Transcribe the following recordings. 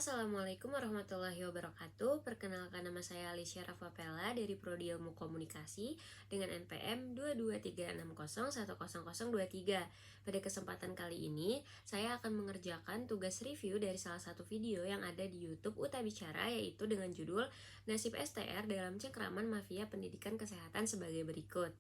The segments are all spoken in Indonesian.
Assalamualaikum warahmatullahi wabarakatuh. Perkenalkan, nama saya Alicia Rafapella dari Prodi Ilmu Komunikasi dengan NPM 22360100023. Pada kesempatan kali ini, saya akan mengerjakan tugas review dari salah satu video yang ada di YouTube Uta Bicara, yaitu dengan judul Nasib STR dalam Cengkraman Mafia Pendidikan Kesehatan sebagai berikut.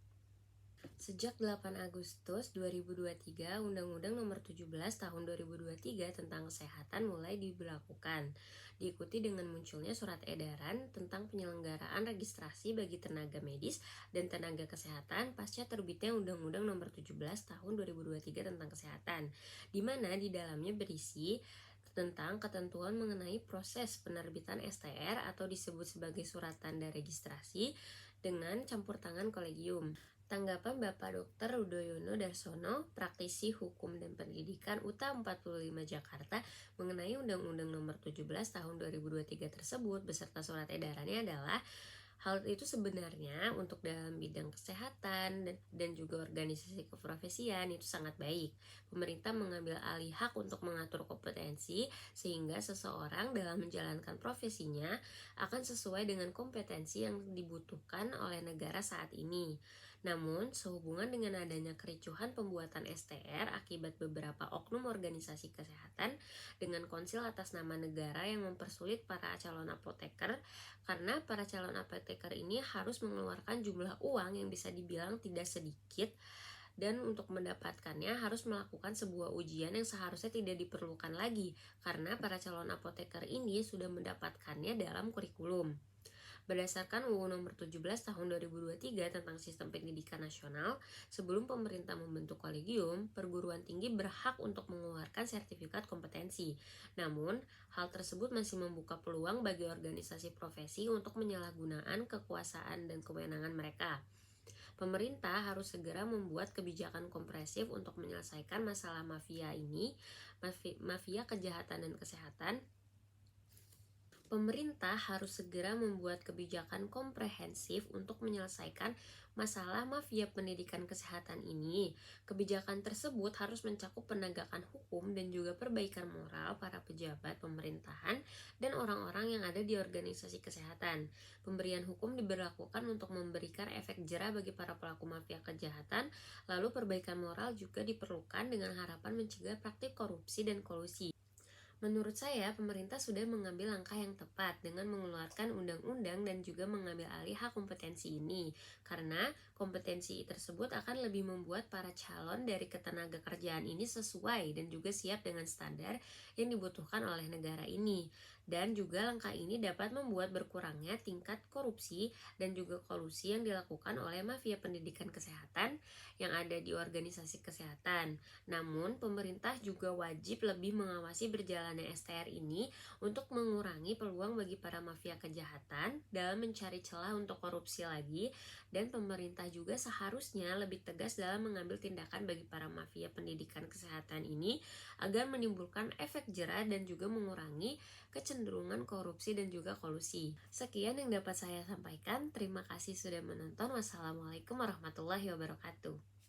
Sejak 8 Agustus 2023, Undang-Undang Nomor 17 Tahun 2023 tentang Kesehatan mulai diberlakukan, diikuti dengan munculnya surat edaran tentang penyelenggaraan registrasi bagi tenaga medis dan tenaga kesehatan pasca terbitnya Undang-Undang Nomor 17 Tahun 2023 tentang Kesehatan, di mana di dalamnya berisi tentang ketentuan mengenai proses penerbitan STR atau disebut sebagai surat tanda registrasi dengan campur tangan kolegium. Tanggapan Bapak Dr. Rudoyono Darsono, praktisi hukum dan pendidikan UTA 45 Jakarta mengenai Undang-Undang Nomor 17 Tahun 2023 tersebut beserta surat edarannya adalah hal itu sebenarnya untuk dalam bidang kesehatan dan juga organisasi keprofesian itu sangat baik. Pemerintah mengambil alih hak untuk mengatur kompetensi sehingga seseorang dalam menjalankan profesinya akan sesuai dengan kompetensi yang dibutuhkan oleh negara saat ini. Namun, sehubungan dengan adanya kericuhan pembuatan STR akibat beberapa oknum organisasi kesehatan dengan konsil atas nama negara yang mempersulit para calon apoteker, karena para calon apoteker ini harus mengeluarkan jumlah uang yang bisa dibilang tidak sedikit, dan untuk mendapatkannya harus melakukan sebuah ujian yang seharusnya tidak diperlukan lagi karena para calon apoteker ini sudah mendapatkannya dalam kurikulum. Berdasarkan UU Nomor 17 Tahun 2023 tentang Sistem Pendidikan Nasional, sebelum pemerintah membentuk kolegium, perguruan tinggi berhak untuk mengeluarkan sertifikat kompetensi. Namun, hal tersebut masih membuka peluang bagi organisasi profesi untuk penyalahgunaan kekuasaan dan kewenangan mereka. Pemerintah harus segera membuat kebijakan kompresif untuk menyelesaikan masalah mafia ini, mafia kejahatan dan kesehatan. Pemerintah harus segera membuat kebijakan komprehensif untuk menyelesaikan masalah mafia pendidikan kesehatan ini. Kebijakan tersebut harus mencakup penegakan hukum dan juga perbaikan moral para pejabat pemerintahan dan orang-orang yang ada di organisasi kesehatan. Pemberian hukum diberlakukan untuk memberikan efek jera bagi para pelaku mafia kejahatan, lalu perbaikan moral juga diperlukan dengan harapan mencegah praktik korupsi dan kolusi. Menurut saya, pemerintah sudah mengambil langkah yang tepat dengan mengeluarkan undang-undang dan juga mengambil alih hak kompetensi ini, karena kompetensi tersebut akan lebih membuat para calon dari ketenaga kerjaan ini sesuai dan juga siap dengan standar yang dibutuhkan oleh negara ini. Dan juga langkah ini dapat membuat berkurangnya tingkat korupsi dan juga kolusi yang dilakukan oleh mafia pendidikan kesehatan yang ada di organisasi kesehatan. Namun, pemerintah juga wajib lebih mengawasi berjalannya STR ini untuk mengurangi peluang bagi para mafia kejahatan dalam mencari celah untuk korupsi lagi, dan pemerintah juga seharusnya lebih tegas dalam mengambil tindakan bagi para mafia pendidikan kesehatan ini agar menimbulkan efek jera dan juga mengurangi kecenderungan korupsi dan juga kolusi. Sekian yang dapat saya sampaikan. Terima kasih sudah menonton. Wassalamualaikum warahmatullahi wabarakatuh.